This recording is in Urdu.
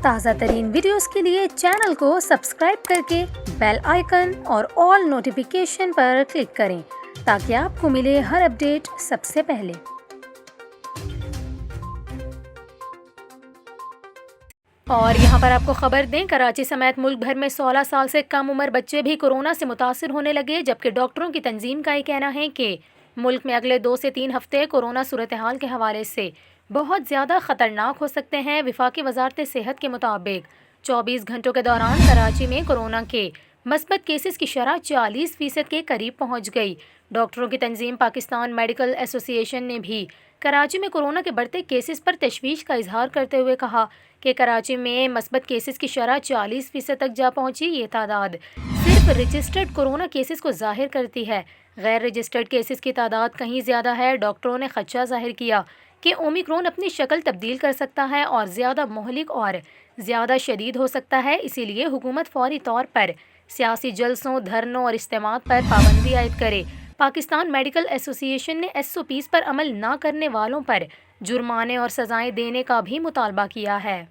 تازہ ترین ویڈیوز کے لیے چینل کو سبسکرائب کر کے بیل آئیکن اور آل نوٹیفیکیشن پر کلک کریں تاکہ آپ کو ملے ہر اپڈیٹ سب سے پہلے۔ اور یہاں پر آپ کو خبر دیں، کراچی سمیت ملک بھر میں 16 سال سے کم عمر بچے بھی کورونا سے متاثر ہونے لگے، جبکہ ڈاکٹروں کی تنظیم کا یہ کہنا ہے کہ ملک میں اگلے 2 سے 3 ہفتے کورونا صورتحال کے حوالے سے بہت زیادہ خطرناک ہو سکتے ہیں۔ وفاقی وزارت صحت کے مطابق 24 گھنٹوں کے دوران کراچی میں کورونا کے مثبت کیسز کی شرح 40% کے قریب پہنچ گئی۔ ڈاکٹروں کی تنظیم پاکستان میڈیکل ایسوسی ایشن نے بھی کراچی میں کورونا کے بڑھتے کیسز پر تشویش کا اظہار کرتے ہوئے کہا کہ کراچی میں مثبت کیسز کی شرح 40% تک جا پہنچی۔ یہ تعداد صرف رجسٹرڈ کورونا کیسز کو ظاہر کرتی ہے، غیر رجسٹرڈ کیسز کی تعداد کہیں زیادہ ہے۔ ڈاکٹروں نے خدشہ ظاہر کیا کہ اومیکرون اپنی شکل تبدیل کر سکتا ہے اور زیادہ مہلک اور زیادہ شدید ہو سکتا ہے، اسی لیے حکومت فوری طور پر سیاسی جلسوں، دھرنوں اور اجتماعات پر پابندی عائد کرے۔ پاکستان میڈیکل ایسوسی ایشن نے SOPs پر عمل نہ کرنے والوں پر جرمانے اور سزائیں دینے کا بھی مطالبہ کیا ہے۔